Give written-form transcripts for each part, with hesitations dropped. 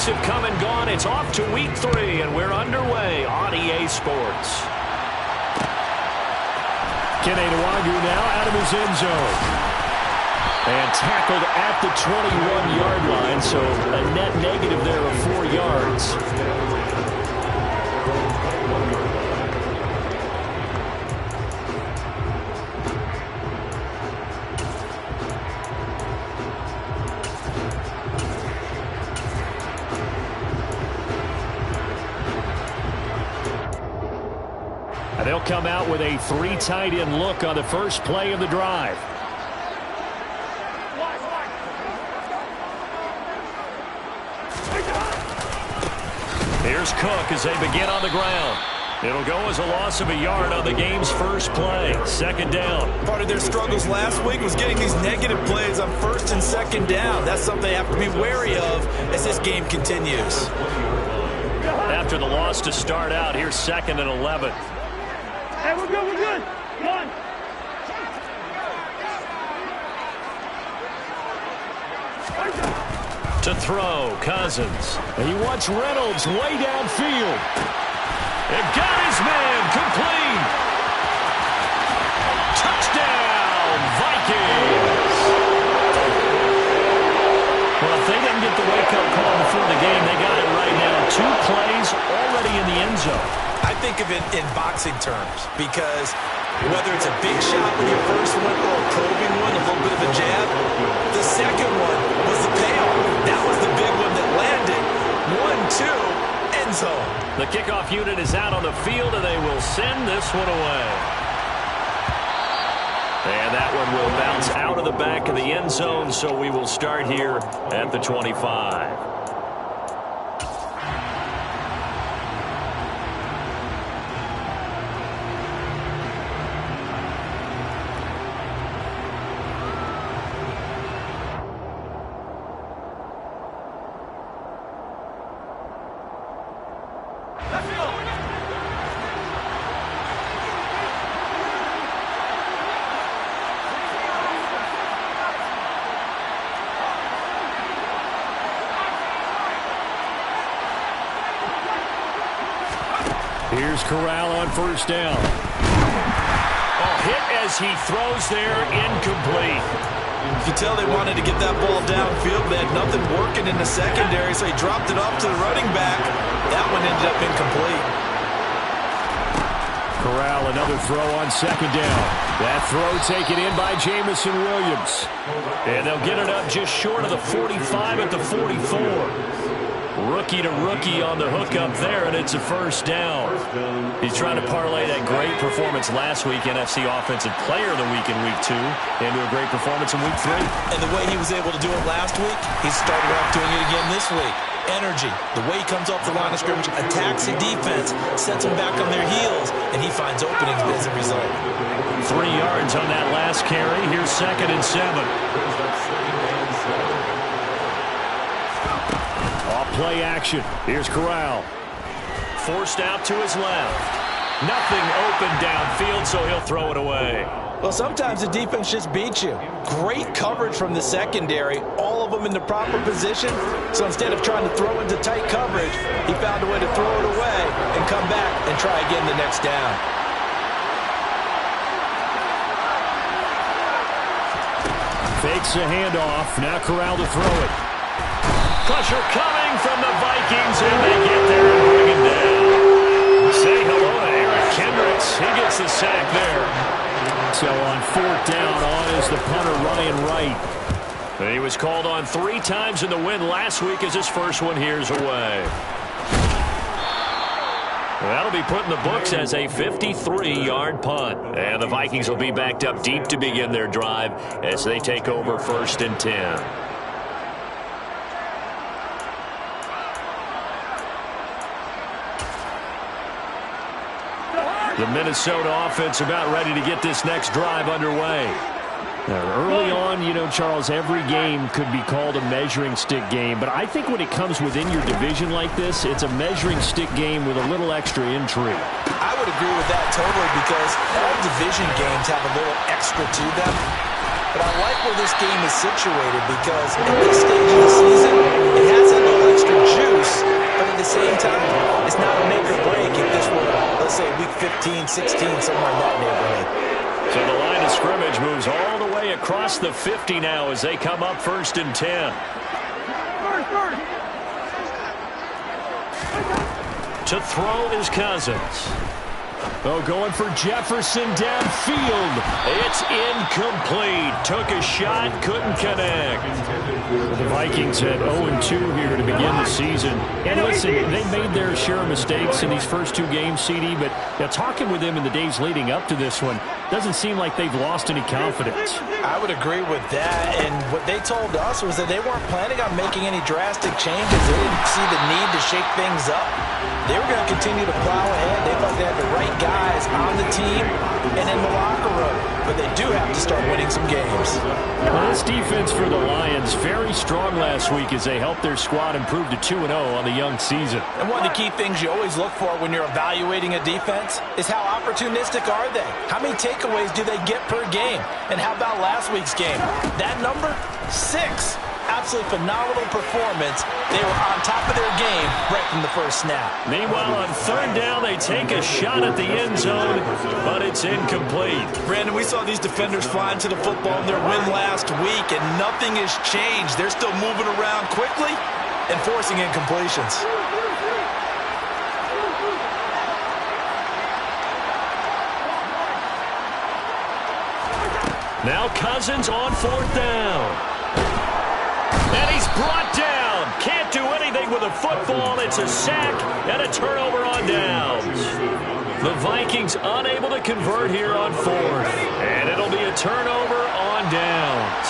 weeks have come and gone. It's off to week 3, and we're underway on EA Sports. Kene Nwagu now out of his end zone. And tackled at the 21-yard line, so a net negative there of 4 yards. And they'll come out with a 3 tight end look on the first play of the drive. Here's Cook as they begin on the ground. It'll go as a loss of a yard on the game's first play. Second down. Part of their struggles last week was getting these negative plays on first and second down. That's something they have to be wary of as this game continues. After the loss to start out, here's 2nd and 11. Hey, we're good, we're good. Come on. To throw, Cousins. And he wants Reynolds way downfield. And got his man complete. Touchdown, Vikings. Well, if they didn't get the wake-up call before the game, they got it right now. 2 plays already in the end zone. I think of it in boxing terms because whether it's a big shot with your first one or a probing one, a little bit of a jab, the second one was the payoff. That was the big one that landed. 1-2, end zone. The kickoff unit is out on the field, and they will send this one away. And that one will bounce out of the back of the end zone, so we will start here at the 25. Here's Corral on first down. Oh, hit as he throws there, incomplete. You can tell they wanted to get that ball downfield. They had nothing working in the secondary, so he dropped it off to the running back. That one ended up incomplete. Corral, another throw on second down. That throw taken in by Jamison Williams. And they'll get it up just short of the 45 at the 44. Rookie to rookie on the hookup there, and it's a first down. He's trying to parlay that great performance last week, NFC Offensive Player of the Week in Week 2, into a great performance in Week 3. And the way he was able to do it last week, he started off doing it again this week. Energy, the way he comes off the line of scrimmage, attacks the defense, sets them back on their heels, and he finds openings as a result. 3 yards on that last carry. Here's 2nd and 7. Play action. Here's Corral. Forced out to his left. Nothing open downfield, so he'll throw it away. Well, sometimes the defense just beats you. Great coverage from the secondary, all of them in the proper position. So instead of trying to throw into tight coverage, he found a way to throw it away and come back and try again the next down. Fakes a handoff. Now Corral to throw it. Pressure coming from the Vikings, and they get there and bring him down. Say hello to Eric Kendricks. He gets the sack there. So on 4th down, on is the punter, Ryan Wright. He was called on 3 times in the win last week as his first one here's away. That'll be put in the books as a 53-yard punt. And the Vikings will be backed up deep to begin their drive as they take over 1st and 10. The Minnesota offense about ready to get this next drive underway. Early on, you know, Charles, every game could be called a measuring stick game. But I think when it comes within your division like this, it's a measuring stick game with a little extra intrigue. I would agree with that totally because all division games have a little extra to them. But I like where this game is situated because at this stage of the season, it has that little extra extra juice, but at the same time, it's not a make or break if this were, let's say, week 15, 16, somewhere in that neighborhood. So the line of scrimmage moves all the way across the 50 now as they come up 1st and 10. To throw is Cousins. Oh, going for Jefferson downfield. It's incomplete. Took a shot, couldn't connect. The Vikings had 0-2 here to begin the season. And listen, they made their share of mistakes in these first 2 games, CD, but talking with them in the days leading up to this one, doesn't seem like they've lost any confidence. I would agree with that, and what they told us was that they weren't planning on making any drastic changes. They didn't see the need to shake things up. They were going to continue to plow ahead. They thought they had the right guys on the team and in the locker room, but they do have to start winning some games. Well, this defense for the Lions, very strong last week as they helped their squad improve to 2-0 on the young season. And one of the key things you always look for when you're evaluating a defense is how opportunistic are they? How many takeaways do they get per game? And how about last week's game? That number? 6. Absolutely phenomenal performance. They were on top of their game right from the first snap. Meanwhile, on 3rd down, they take a shot at the end zone, but it's incomplete. Brandon, we saw these defenders flying to the football in their win last week, and nothing has changed. They're still moving around quickly and forcing incompletions. Now Cousins on 4th down. And he's brought down. Can't do anything with a football. It's a sack and a turnover on downs. The Vikings unable to convert here on 4th. And it'll be a turnover on downs.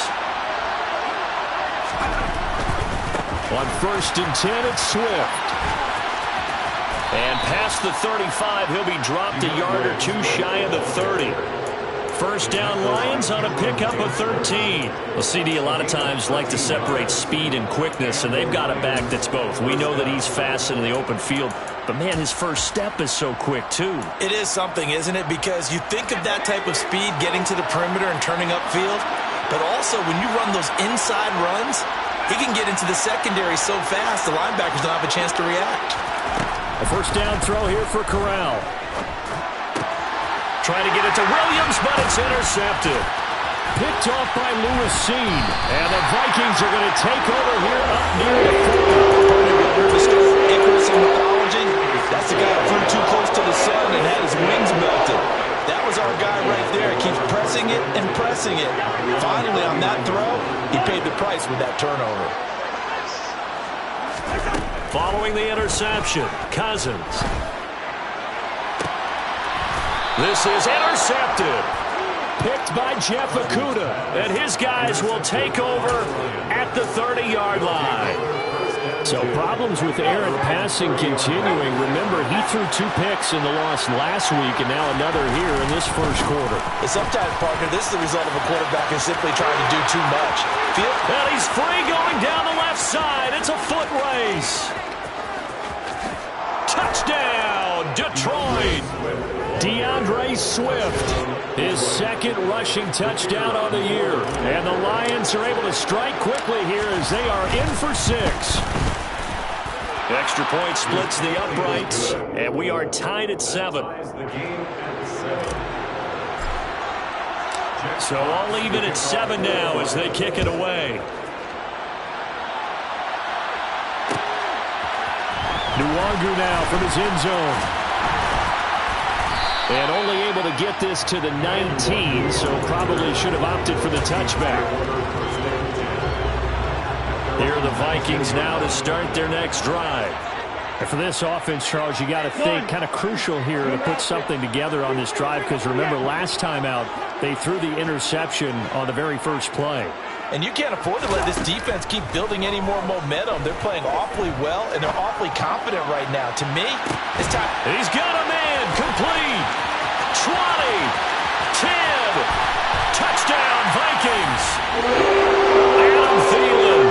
On 1st and 10, it's Swift. And past the 35, he'll be dropped a yard or 2 shy of the 30. 1st down Lions on a pickup of 13. Well, CD a lot of times like to separate speed and quickness, and they've got a back that's both. We know that he's fast in the open field, but, man, his first step is so quick, too. It is something, isn't it? Because you think of that type of speed getting to the perimeter and turning upfield, but also when you run those inside runs, he can get into the secondary so fast the linebackers don't have a chance to react. A 1st down throw here for Corral. Trying to get it to Williams, but it's intercepted. Picked off by Lewis Seen. And the Vikings are going to take over here up near the 40. To start increasing mythology, that's the guy who flew too close to the sun and had his wings melted. That was our guy right there. He keeps pressing it and pressing it. Finally, on that throw, he paid the price with that turnover. Following the interception, Cousins. This is intercepted. Picked by Jeff Okudah. And his guys will take over at the 30-yard line. So problems with Aaron passing continuing. Remember, he threw 2 picks in the loss last week and now another here in this first quarter. Sometimes, partner, this is the result of a quarterback who's simply trying to do too much. And he's free going down the left side. It's a foot race. Touchdown, Detroit. DeAndre Swift, his 2nd rushing touchdown on the year. And the Lions are able to strike quickly here as they are in for 6. Extra point splits the uprights, and we are tied at 7. So all even at 7 now as they kick it away. Nwangu now from his end zone. And only able to get this to the 19, so probably should have opted for the touchback. Here are the Vikings now to start their next drive. And for this offense, Charles, you got to think kind of crucial here to put something together on this drive because remember last time out they threw the interception on the very first play. And you can't afford to let this defense keep building any more momentum. They're playing awfully well, and they're awfully confident right now. To me, it's time. He's got a man. Complete. 20. 10. Touchdown, Vikings. Adam Thielen,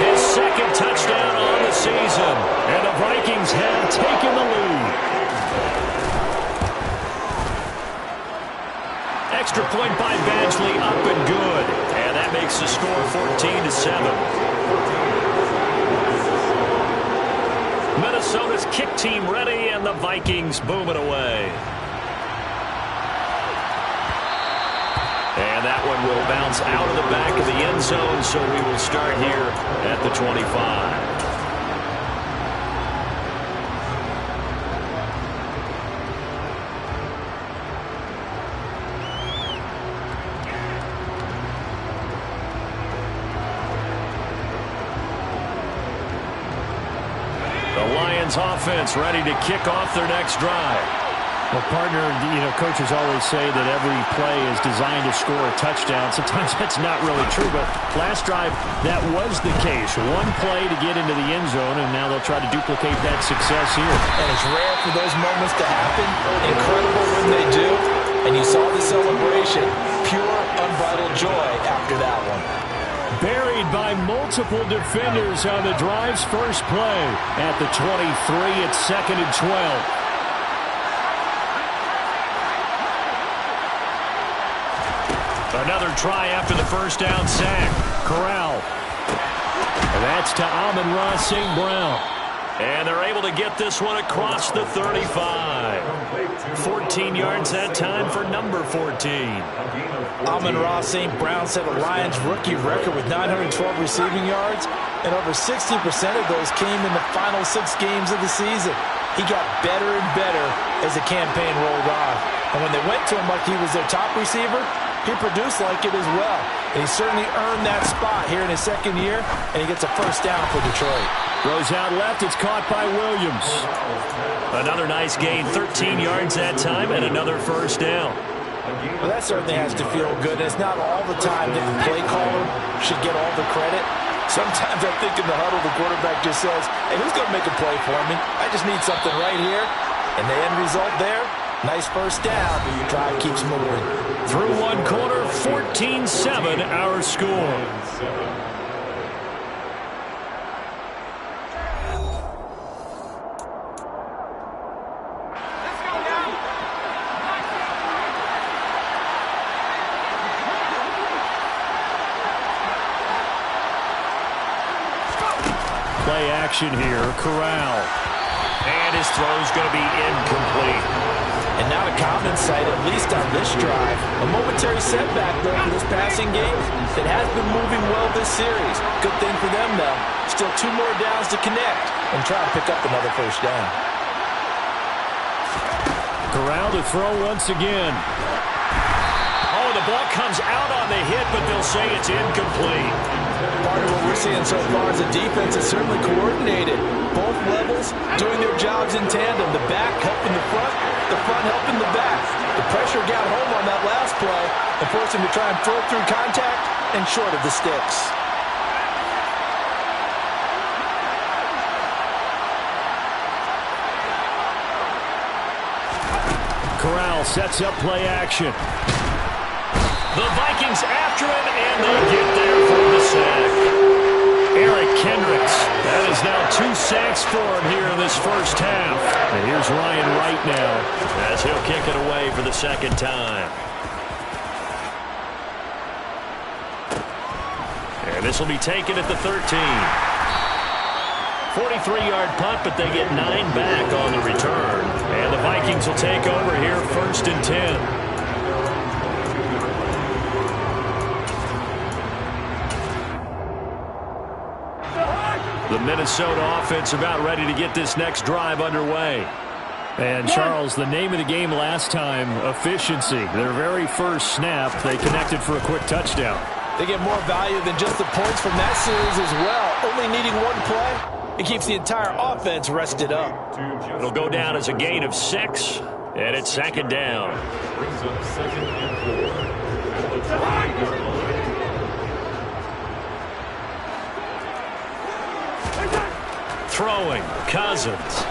his 2nd touchdown on the season. And the Vikings have taken the lead. Extra point by Badgley, up and good. And that makes the score 14-7. Minnesota's kick team ready, and the Vikings boom it away. And that one will bounce out of the back of the end zone, so we will start here at the 25. Offense ready to kick off their next drive. Well, partner, coaches always say that every play is designed to score a touchdown. Sometimes that's not really true, but last drive, that was the case. One play to get into the end zone, and now they'll try to duplicate that success here. And it's rare for those moments to happen. Incredible when they do. And you saw the celebration. Pure, unbridled joy after that one. Buried by multiple defenders on the drive's first play. At the 23, it's 2nd and 12. Another try after the first down sack. Corral. And that's to Amon-Ra St. Brown. And they're able to get this one across the 35. 14 yards that time for number 14. Amon-Ra St. Brown set a Lions rookie record with 912 receiving yards, and over 60% of those came in the final 6 games of the season. He got better and better as the campaign rolled on. And when they went to him like he was their top receiver, he produced like it as well. And he certainly earned that spot here in his second year, and he gets a first down for Detroit. Throws out left. It's caught by Williams. Another nice gain, 13 yards that time, and another first down. Well, that certainly has to feel good. It's not all the time that the play caller should get all the credit. Sometimes I think in the huddle, the quarterback just says, hey, who's going to make a play for me? I just need something right here. And the end result there, nice first down. The drive keeps moving. Through one quarter, 14-7 our score. Play action here, Corral. And his throw's going to be incomplete. And now to common sight, at least on this drive. A momentary setback, though, for this passing game that has been moving well this series. Good thing for them, though. Still 2 more downs to connect and try to pick up another first down. Corral to throw once again. Oh, the ball comes out on the hit, but they'll say it's incomplete. Part of what we're seeing so far is the defense is certainly coordinated. Both levels doing their jobs in tandem. The back helping the front helping the back. The pressure got home on that last play and forced him to try and throw through contact and short of the sticks. Corral sets up play action. The Vikings after him, and they get there for the sack. Eric Kendricks. That is now 2 sacks for him here in this first half. And here's Ryan Wright now, as he'll kick it away for the second time. And this will be taken at the 13. 43-yard punt, but they get 9 back on the return. And the Vikings will take over here, 1st and 10. The Minnesota offense about ready to get this next drive underway. And, Charles, the name of the game last time, efficiency. Their very first snap, they connected for a quick touchdown. They get more value than just the points from that series as well. Only needing 1 play, it keeps the entire offense rested up. It'll go down as a gain of 6, and it's 2nd down. Brings up 2nd and 4. Throwing, Cousins.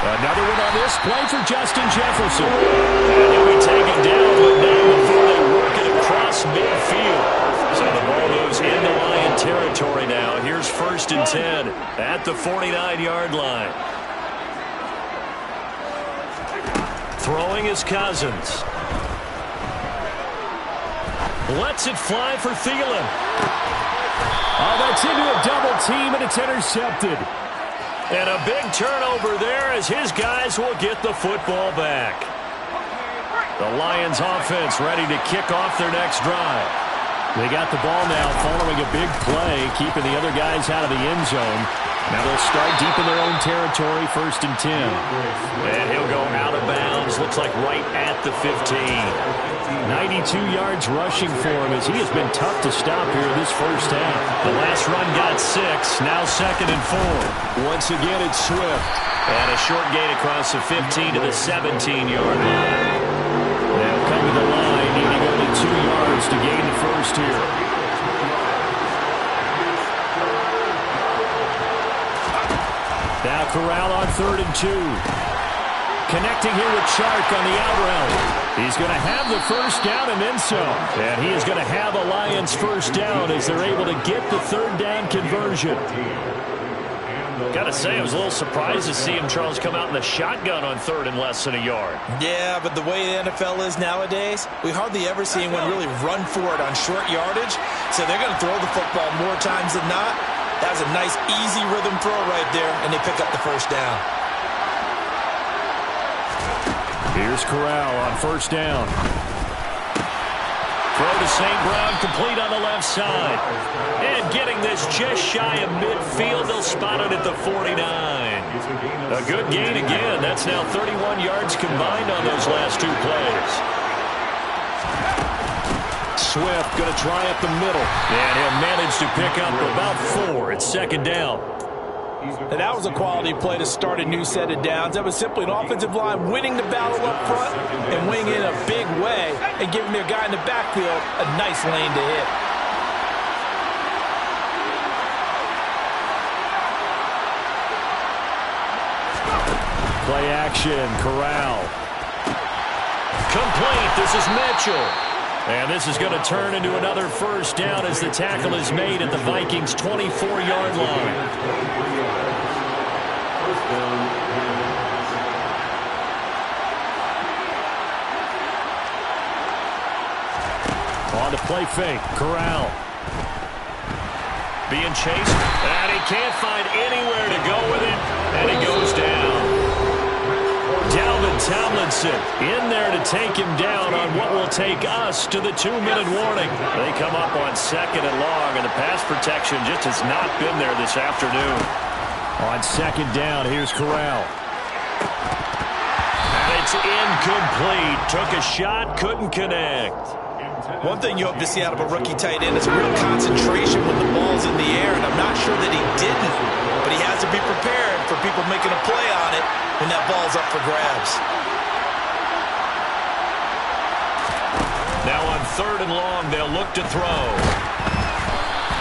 Another one on this play for Justin Jefferson. And he'll be taken down, but not before they work it across midfield. So the ball moves into Lion territory now. Here's 1st and 10 at the 49-yard line. Throwing is Cousins. Lets it fly for Thielen. Oh, that's into a double team, and it's intercepted. And a big turnover there as his guys will get the football back. The Lions offense ready to kick off their next drive. They got the ball now following a big play, keeping the other guys out of the end zone. Now they'll start deep in their own territory, 1st and 10. And he'll go out of bounds, looks like right at the 15. 92 yards rushing for him as he has been tough to stop here this first half. The last run got 6, now 2nd and 4. Once again, it's Swift. And a short gain across the 15 to the 17-yard line. They'll come to the line, needing only 2 yards to gain the first here. Now Corral on 3rd and 2. Connecting here with Chark on the out route. He's going to have the first down and then some. And he is going to have a Lions first down as they're able to get the 3rd down conversion. Got to say, I was a little surprised to see him, Charles, come out in the shotgun on 3rd and less than a yard. Yeah, but the way the NFL is nowadays, we hardly ever see anyone really run for it on short yardage. So they're going to throw the football more times than not. That was a nice, easy rhythm throw right there, and they pick up the first down. Here's Corral on 1st down. Throw to St. Brown, complete on the left side. And getting this just shy of midfield, they'll spot it at the 49. A good gain again. That's now 31 yards combined on those last 2 plays. Swift going to try up the middle. And he'll manage to pick up about 4. It's 2nd down. And that was a quality play to start a new set of downs. That was simply an offensive line winning the battle up front and winning in a big way and giving their guy in the backfield a nice lane to hit. Play action, Corral. Complete. This is Mitchell. And this is going to turn into another first down as the tackle is made at the Vikings' 24-yard line. On to play fake, Corral. Being chased, and he can't find anywhere to go with it, and he goes down. Dalvin Tomlinson in there to take him down on what will take us to the 2-minute warning. They come up on 2nd and long, and the pass protection just has not been there this afternoon. On 2nd down, here's Corral. And it's incomplete. Took a shot, couldn't connect. One thing you hope to see out of a rookie tight end is real concentration when the ball's in the air, and I'm not sure that he didn't, but he has to be prepared for people making a play on it when that ball's up for grabs. Now on 3rd and long, they'll look to throw.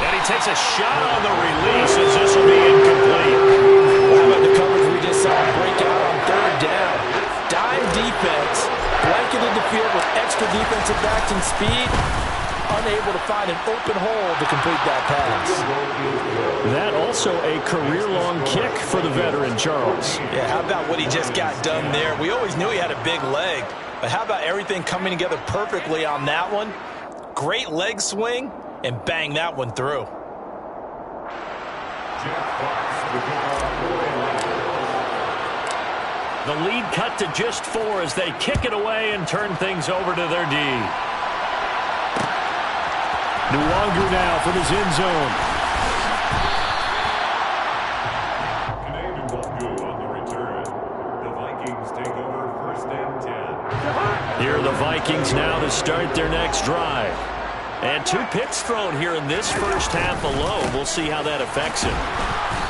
And he takes a shot on the release as this will be incomplete. How about the coverage we just saw break out on 3rd down? Dime defense, blanketed the field with extra defensive backs and speed, unable to find an open hole to complete that pass. That also a career-long kick for the veteran, Charles. Yeah, how about what he just got done there? We always knew he had a big leg, but how about everything coming together perfectly on that one? Great leg swing, and bang that one through. The lead cut to just 4 as they kick it away and turn things over to their D. Nwangu now from his end zone. On the return. The Vikings take over 1st and 10. Here are the Vikings now to start their next drive. And 2 picks thrown here in this first half alone. We'll see how that affects him.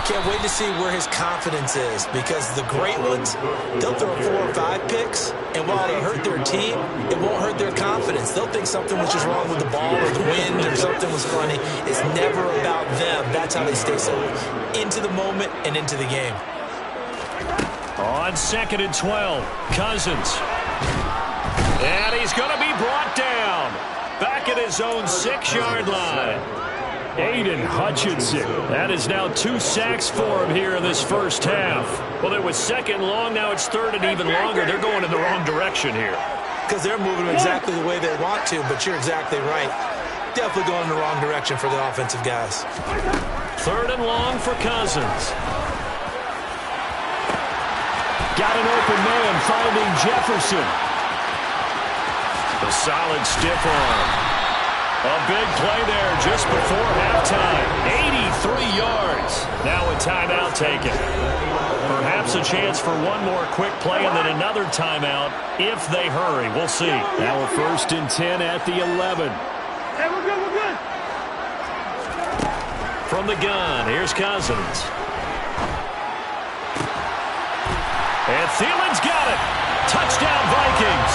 Can't wait to see where his confidence is, because the great ones, they'll throw 4 or 5 picks, and while it'll hurt their team, it won't hurt their confidence. They'll think something was just wrong with the ball or the wind or something was funny. It's never about them. That's how they stay so into the moment and into the game. On 2nd and 12, Cousins. And he's going to be brought down. Back at his own 6-yard line. Aiden Hutchinson. That is now 2 sacks for him here in this first half. Well, it was 2nd long, now it's 3rd and even longer. They're going in the wrong direction here. Because they're moving exactly the way they want to, but you're exactly right. Definitely going in the wrong direction for the offensive guys. 3rd and long for Cousins. got an open man finding Jefferson. A solid stiff arm. A big play there just before halftime. 83 yards. Now a timeout taken. Perhaps a chance for one more quick play and then another timeout if they hurry. We'll see. Now a 1st and 10 at the 11. Hey, we're good, we're good. From the gun, here's Cousins. And Thielen's got it. Touchdown, Vikings.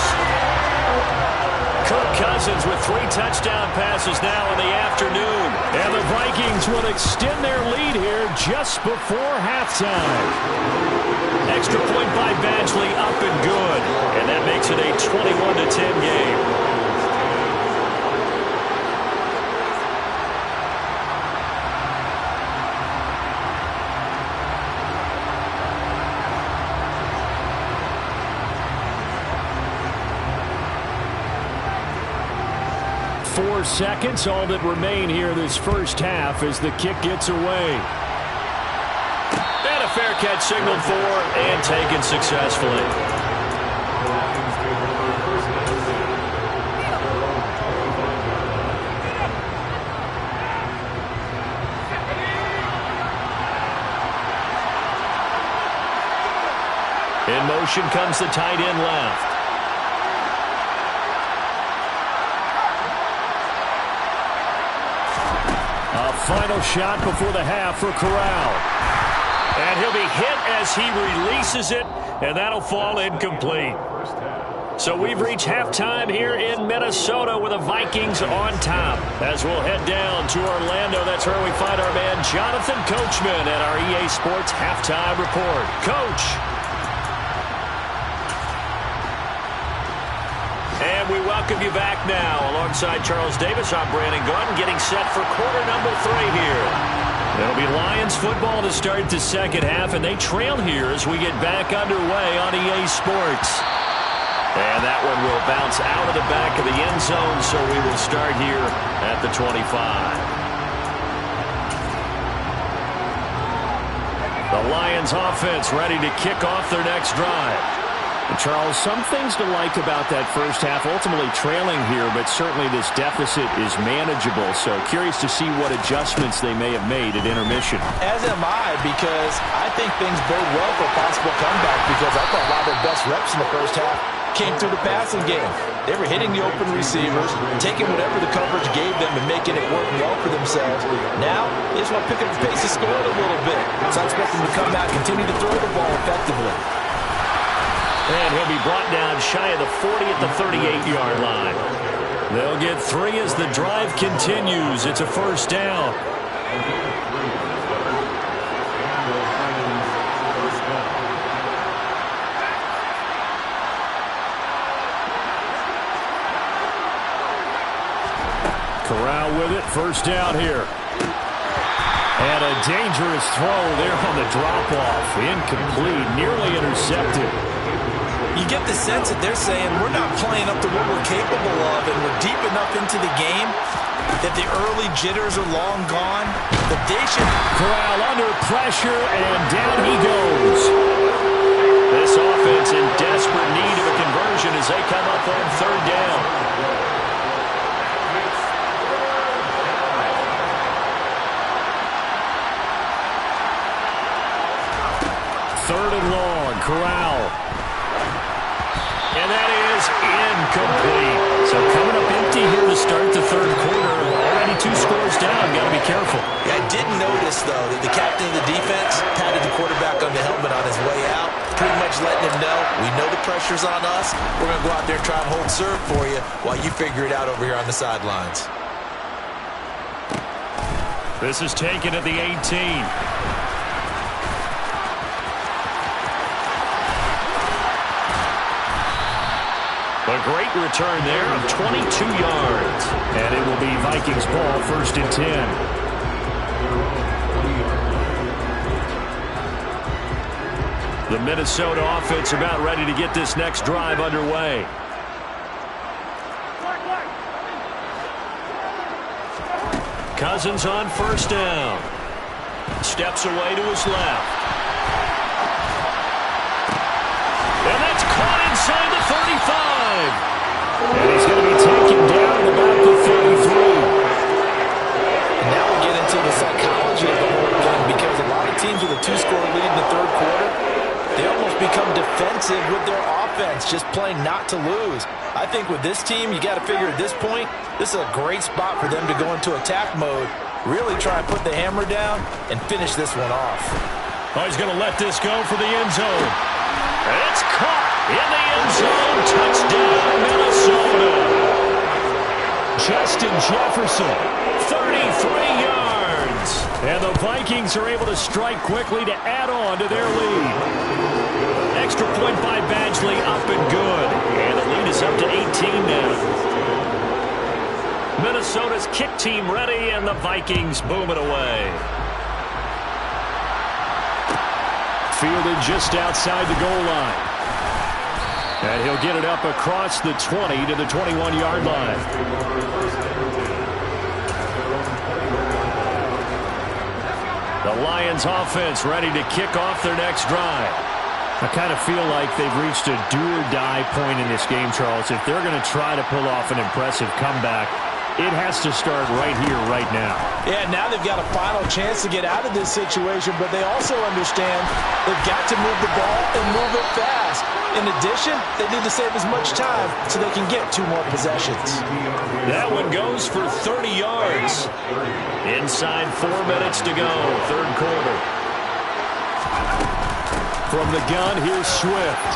Kirk Cousins with 3 touchdown passes now in the afternoon. And the Vikings will extend their lead here just before halftime. Extra point by Badgley, up and good. And that makes it a 21-10 game. Four seconds, all that remain here this first half as the kick gets away. And a fair catch signaled for and taken successfully. In motion comes the tight end left. Final shot before the half for Corral. And he'll be hit as he releases it, and that'll fall incomplete. So we've reached halftime here in Minnesota with the Vikings on top. As we'll head down to Orlando, that's where we find our man Jonathan Coachman at our EA Sports Halftime Report. Coach. And we welcome you back now. Alongside Charles Davis, I'm Brandon Gordon, getting set for quarter number 3 here. It'll be Lions football to start the second half, and they trail here as we get back underway on EA Sports. And that one will bounce out of the back of the end zone, so we will start here at the 25. The Lions offense ready to kick off their next drive. Charles, some things to like about that first half, ultimately trailing here, but certainly this deficit is manageable. So curious to see what adjustments they may have made at intermission. As am I, because I think things bode well for a possible comeback, because I thought a lot of their best reps in the first half came through the passing game. They were hitting the open receivers, taking whatever the coverage gave them and making it work well for themselves. Now, they just want to pick up the pace of scoring a little bit. So I expect them to come out, continue to throw the ball effectively. And he'll be brought down shy of the 40 at the 38-yard line. They'll get 3 as the drive continues. It's a first down. Corral with it, first down here. And a dangerous throw there on the drop-off. Incomplete, nearly intercepted. You get the sense that they're saying we're not playing up to what we're capable of, and we're deep enough into the game that the early jitters are long gone, that they should... Corral under pressure, and down he goes. This offense in desperate need of a conversion as they come up on third down. Third and long, Corral. And that is incomplete. So coming up empty here to start the third quarter. Already 2 scores down. Got to be careful. Yeah, I did notice, though, that the captain of the defense patted the quarterback on the helmet on his way out, pretty much letting him know, we know the pressure's on us. We're going to go out there and try and hold serve for you while you figure it out over here on the sidelines. This is taken at the 18. A great return there of 22 yards. And it will be Vikings ball, 1st and 10. The Minnesota offense about ready to get this next drive underway. Cousins on first down. Steps away to his left. And that's caught inside the 35. And he's going to be taken down at about the 33. And now we get into the psychology of the whole thing, because a lot of teams with a 2-score lead in the third quarter, they almost become defensive with their offense, just playing not to lose. I think with this team, you got to figure at this point, this is a great spot for them to go into attack mode, really try and put the hammer down and finish this one off. Oh, he's going to let this go for the end zone. It's caught in the end zone. Touchdown, Minnesota. Justin Jefferson, 33 yards. And the Vikings are able to strike quickly to add on to their lead. Extra point by Badgley, up and good. And the lead is up to 18 now. Minnesota's kick team ready, and the Vikings boom it away. Fielded just outside the goal line. And he'll get it up across the 20 to the 21-yard line. The Lions offense ready to kick off their next drive. I kind of feel like they've reached a do-or-die point in this game, Charles. If they're going to try to pull off an impressive comeback, it has to start right here, right now. Yeah, now they've got a final chance to get out of this situation, but they also understand they've got to move the ball and move it fast. In addition, they need to save as much time so they can get 2 more possessions. That one goes for 30 yards. Inside 4 minutes to go, third quarter. From the gun, here's Swift.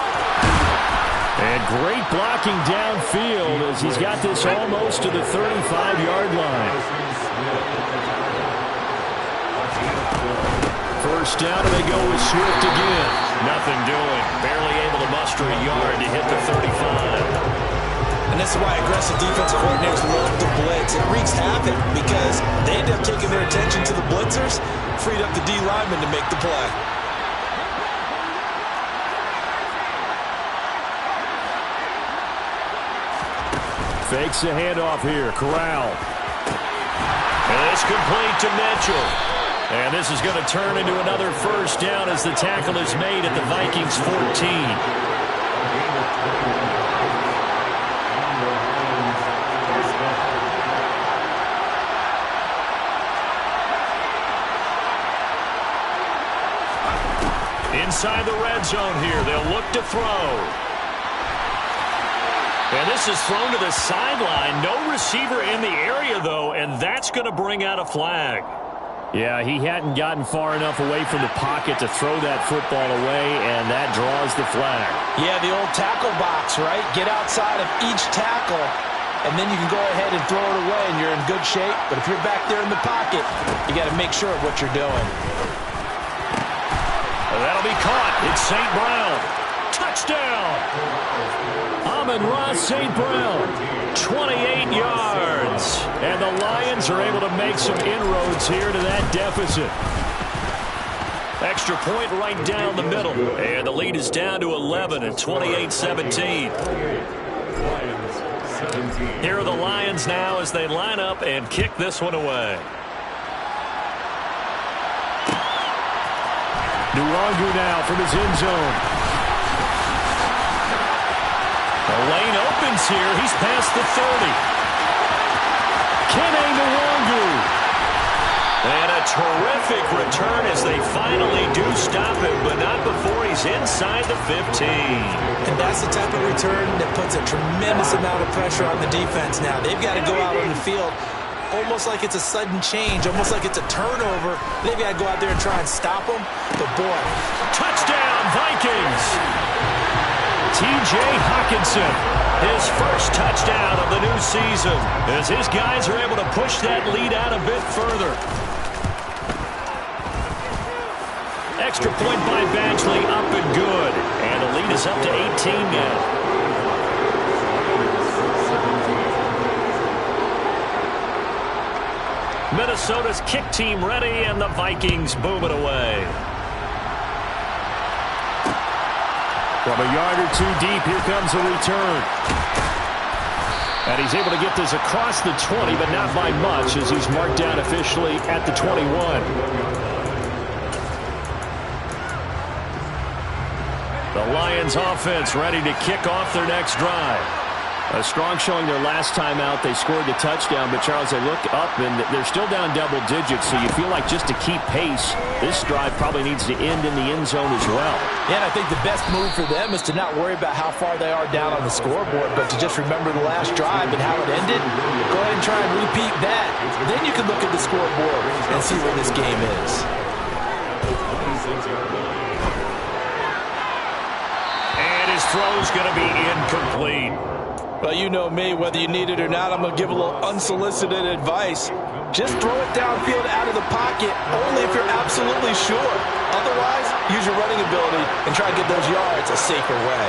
And great blocking downfield as he's got this almost to the 35-yard line. First down, and they go with Swift again. Nothing doing. Barely able to muster a yard to hit the 35. And this is why aggressive defensive coordinators love the blitz. It wreaks havoc because they end up taking their attention to the blitzers, freed up the D lineman to make the play. Fakes the handoff here. Corral. And it's complete to Mitchell. And this is going to turn into another first down as the tackle is made at the Vikings 14. Inside the red zone here, they'll look to throw. And this is thrown to the sideline. No receiver in the area, though, and that's going to bring out a flag. Yeah, he hadn't gotten far enough away from the pocket to throw that football away, and that draws the flag. Yeah, the old tackle box, right? Get outside of each tackle, and then you can go ahead and throw it away, and you're in good shape. But if you're back there in the pocket, you got to make sure of what you're doing. That'll be caught. It's St. Brown. Touchdown! Amon-Ra St. Brown, 28 yards. And the Lions are able to make some inroads here to that deficit. Extra point right down the middle. And the lead is down to 11 at 28-17. Here are the Lions now as they line up and kick this one away. Nwangu now from his end zone. The lane opens here. He's past the 30. Kene Nwangu. And a terrific return as they finally do stop him, but not before he's inside the 15. And that's the type of return that puts a tremendous amount of pressure on the defense now. They've got to go out on the field almost like it's a sudden change, almost like it's a turnover. They've got to go out there and try and stop them. But, boy, touchdown, Vikings! T.J. Hockenson, his first touchdown of the new season, as his guys are able to push that lead out a bit further. Extra point by Badgley, up and good. And the lead is up to 18 now. Minnesota's kick team ready, and the Vikings boom it away. From a yard or two deep, here comes a return. And he's able to get this across the 20, but not by much, as he's marked down officially at the 21. The Lions offense ready to kick off their next drive. A strong showing their last time out. They scored the touchdown, but Charles, they look up and they're still down double digits, so you feel like just to keep pace, this drive probably needs to end in the end zone as well. Yeah, and I think the best move for them is to not worry about how far they are down on the scoreboard, but to just remember the last drive and how it ended. Go ahead and try and repeat that. Then you can look at the scoreboard and see where this game is. And his throw's going to be incomplete. Well, you know me, whether you need it or not, I'm going to give a little unsolicited advice. Just throw it downfield out of the pocket, only if you're absolutely sure. Otherwise, use your running ability and try to get those yards a safer way.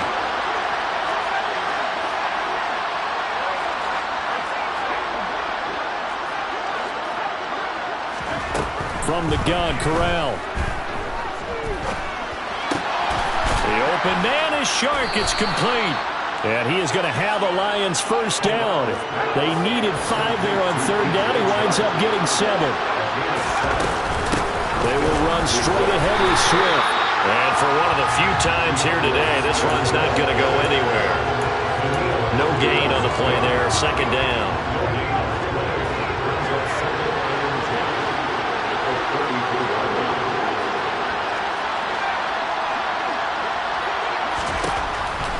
From the gun, Corral. The open man is Shark. It's complete. And he is going to have the Lions first down. They needed 5 there on third down. He winds up getting 7. They will run straight ahead with Swift. And for one of the few times here today, this run's not going to go anywhere. No gain on the play there. Second down.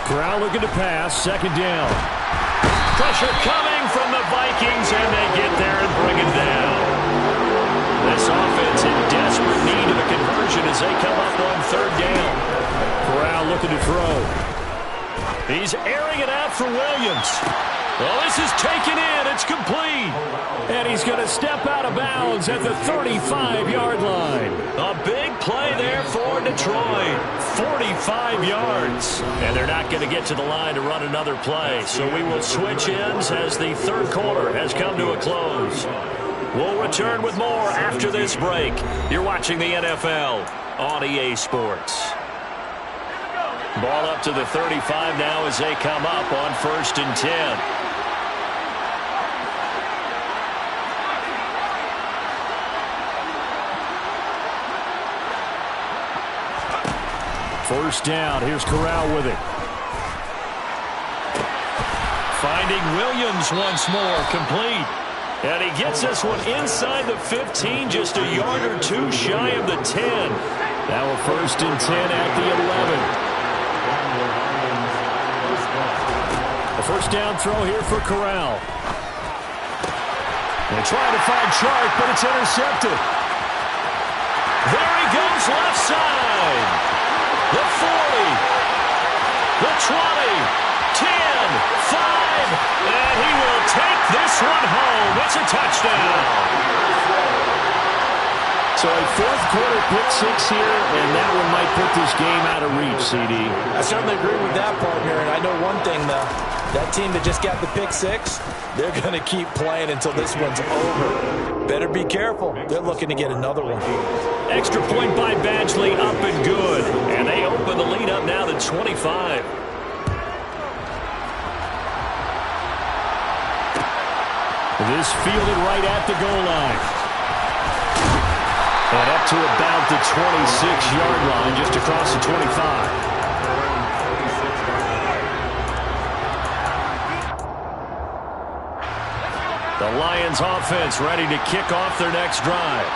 Corral looking to pass. Second down. Pressure coming from the Vikings, and they get there and bring him down. This offense in desperate need of a conversion as they come up on third down. Corral looking to throw. He's airing it out for Williams. Well, this is taken in. It's complete. And he's going to step out of bounds at the 35-yard line. A big play there for Detroit. 45 yards. And they're not going to get to the line to run another play. So we will switch ends as the third quarter has come to a close. We'll return with more after this break. You're watching the NFL on EA Sports. Ball up to the 35 now as they come up on 1st and 10. First down. Here's Corral with it. Finding Williams once more, complete. And he gets this one inside the 15, just a yard or two shy of the 10. Now a 1st and 10 at the 11. A first down throw here for Corral. They try to find Shark, but it's intercepted. There he goes left side. The 40, the 20, 10, 5, and he will take this one home. It's a touchdown. So a fourth-quarter pick-6 here, and that one might put this game out of reach, CD. I certainly agree with that, partner, and I know one thing, though. That team that just got the pick-6, they're going to keep playing until this one's over. Better be careful. They're looking to get another one. Extra point by Badgley, up and good. And they open the lead up now to 25. This fielded right at the goal line. And up to about the 26-yard line, just across the 25. The Lions offense ready to kick off their next drive.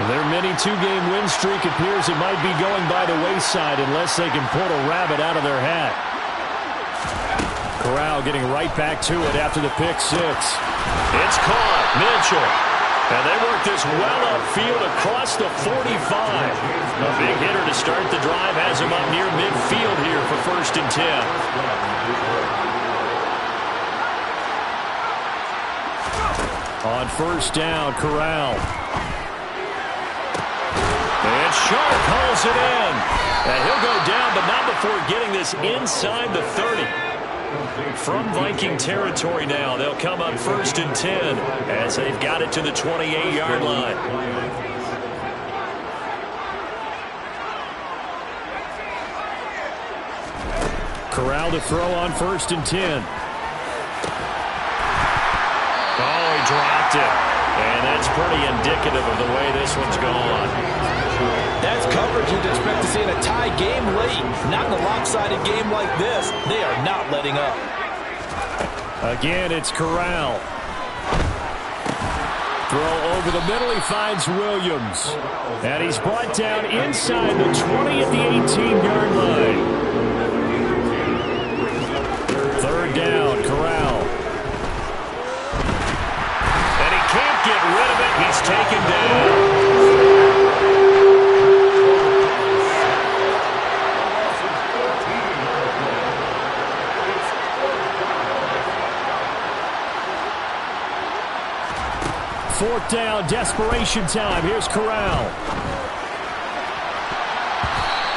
Their mini two-game win streak appears it might be going by the wayside unless they can pull a rabbit out of their hat. Corral getting right back to it after the pick-6. It's caught. Mitchell. And they work this well upfield across the 45. A big hitter to start the drive has him up near midfield here for 1st and 10. On 1st down, Corral. And Sharp hauls it in. And he'll go down, but not before getting this inside the 30. From Viking territory now, they'll come up 1st and 10 as they've got it to the 28-yard line. Corral to throw on 1st and 10. Oh, he dropped it. And that's pretty indicative of the way this one's gone. That's coverage you'd expect to see in a tie game late. Not in a lopsided game like this. They are not letting up. Again, it's Corral. Throw over the middle. He finds Williams. And he's brought down inside the 20 at the 18-yard line. Third down, Corral. And he can't get rid of it. He's taken down. Fourth down, desperation time. Here's Corral.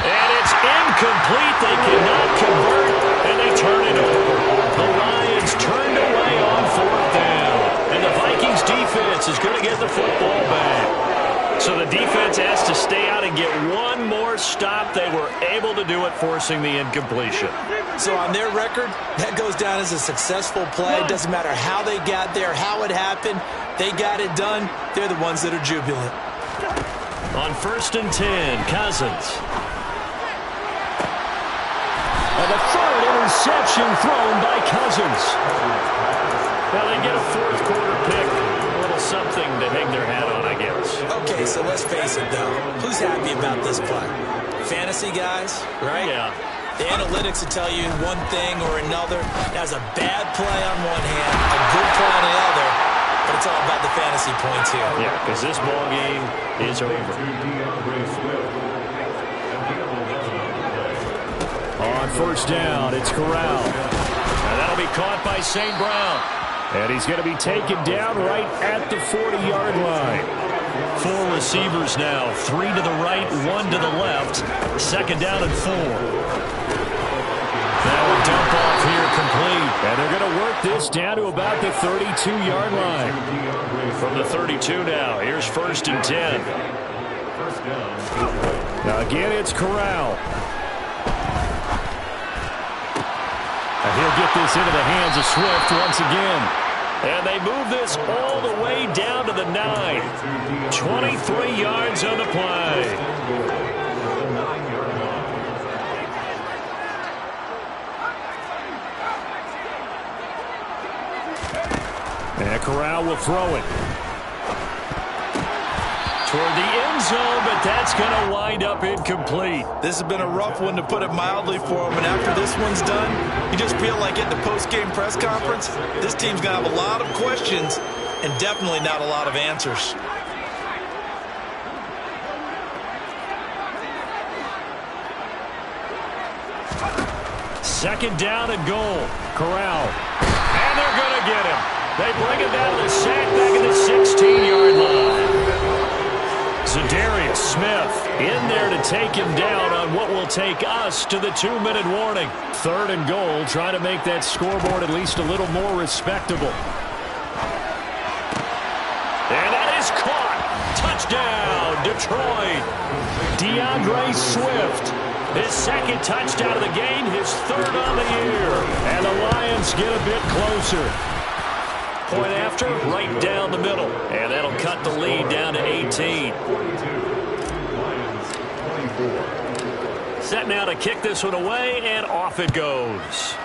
And it's incomplete. They cannot convert, and they turn it over. The Lions turned away on fourth down. And the Vikings defense is going to get the football back. So the defense has to stay out and get one more stop. They were able to do it, forcing the incompletion. So on their record, that goes down as a successful play. It doesn't matter how they got there, how it happened. They got it done. They're the ones that are jubilant. On 1st and 10, Cousins. And the third interception thrown by Cousins. Now they get a fourth quarter pick. A little something to hang their hat on, I guess. Okay, so let's face it, though. Who's happy about this play? Fantasy guys, right? Yeah. The analytics will tell you one thing or another. That's a bad play on one hand, a good play on the other. But it's all about the fantasy points here. Yeah, because this ball game is over. On first down, it's Corral. And that'll be caught by St. Brown. And he's going to be taken down right at the 40-yard line. Four receivers now. Three to the right, one to the left. Second down and 4. Now a dump off here complete. And they're going to work this down to about the 32-yard line. From the 32 now, here's 1st and 10. Now again, it's Corral. And he'll get this into the hands of Swift once again. And they move this all the way down to the 9. 23 yards on the play. And Corral will throw it toward the end zone, but that's going to wind up incomplete. This has been a rough one, to put it mildly, for him. And after this one's done, you just feel like at the post-game press conference, this team's going to have a lot of questions and definitely not a lot of answers. Second down and goal. Corral. And they're going to get him. They bring it down to the sack back at the 16-yard line. Zadarius Smith in there to take him down on what will take us to the 2-minute warning. Third and goal, trying to make that scoreboard at least a little more respectable. And that is caught. Touchdown, Detroit. DeAndre Swift. His second touchdown of the game, his third on the year. And the Lions get a bit closer. Point after, right down the middle. And that'll cut the lead down to 18. Set now to kick this one away, and off it goes.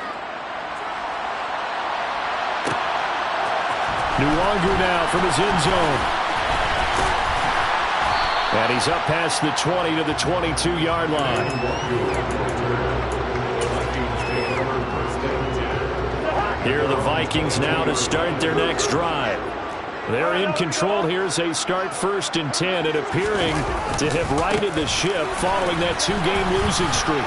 Nwangu now from his end zone. And he's up past the 20 to the 22-yard line. Here are the Vikings now to start their next drive. They're in control here as they start 1st and 10 and appearing to have righted the ship following that 2-game losing streak.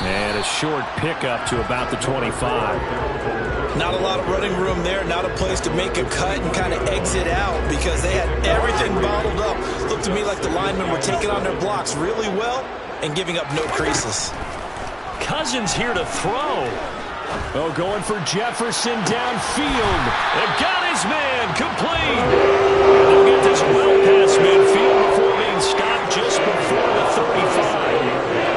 And a short pickup to about the 25. Not a lot of running room there, not a place to make a cut and kind of exit out because they had everything bottled up. Looked to me like the linemen were taking on their blocks really well and giving up no creases. Cousins here to throw. Oh, going for Jefferson downfield. They've got his man complete. And they'll get this well past midfield before being stopped just before the 35.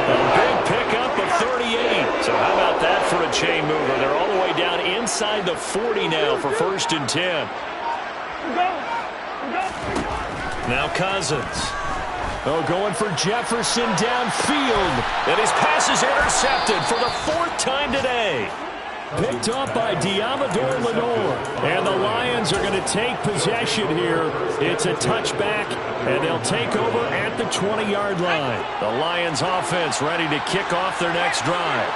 A big pickup of 38. So how about that for a chain mover? They're all the way down inside the 40 now for 1st and 10. Now Cousins. Oh, going for Jefferson downfield. And his pass is intercepted for the 4th time today. Picked up by Diamador Lenore. And the Lions are going to take possession here. It's a touchback, and they'll take over at the 20-yard line. The Lions offense ready to kick off their next drive.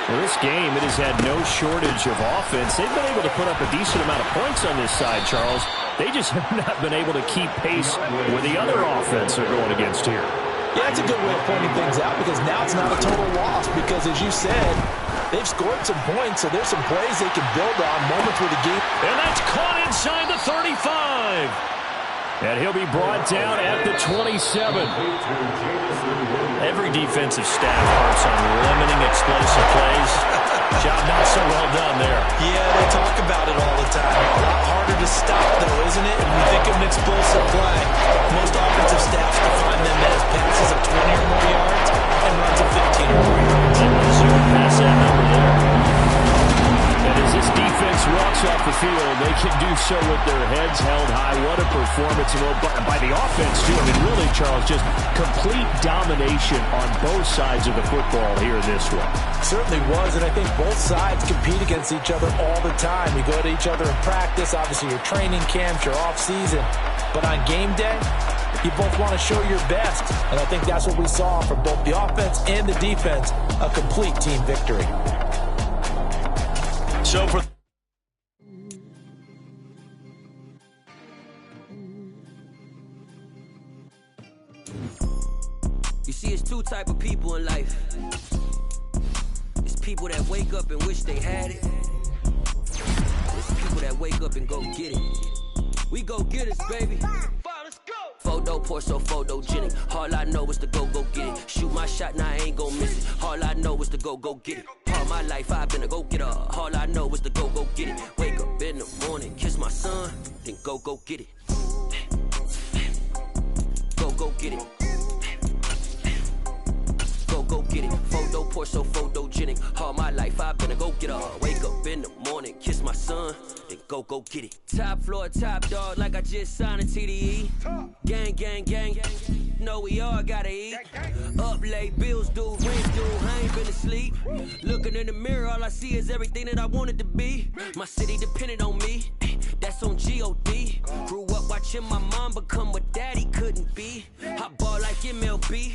Well, this game, it has had no shortage of offense. They've been able to put up a decent amount of points on this side, Charles. They just have not been able to keep pace with the other offense they're going against here. Yeah, it's a good way of pointing things out because now it's not a total loss because, as you said, they've scored some points, so there's some plays they can build on, moments where the game. And that's caught inside the 35. And he'll be brought down at the 27. Every defensive staff harps on limiting explosive plays. Job not so well done there. Yeah, they talk about it all the time. A lot harder to stop, though, isn't it? And when you think of an explosive play, most offensive staffs define them as passes of 20 or more yards and runs of 15 or more yards. Zoom past that number there. And as this defense walks off the field, they can do so with their heads held high. What a performance by the offense, too. I mean, really, Charles, just complete domination on both sides of the football here in this one. Certainly was, and I think both sides compete against each other all the time. You go to each other in practice, obviously your training camps, your off-season. But on game day, you both want to show your best. And I think that's what we saw from both the offense and the defense, a complete team victory. So for you see, it's two type of people in life. It's people that wake up and wish they had it. It's people that wake up and go get it. We go get it, baby. Let's go. Photo Porso, photogenic. All I know is to go get it. Shoot my shot, now I ain't gon' miss it. All I know is to go get it. All my life I've been a go-getter. All I know is to go get it. Wake up in the morning, kiss my son, then go get it. Go get it. Go get it. Photo Porso, photogenic. All my life I've been a go-getter. Wake up in the morning, kiss my son, then go get it. Top floor, top dog, like I just signed a TDE. Gang. Know we all gotta eat. Up late, bills due, rent due, I ain't been asleep. Looking in the mirror, all I see is everything that I wanted to be. My city depended on me, that's on G.O.D. Grew up watching my mom become what daddy couldn't be. I ball like MLB.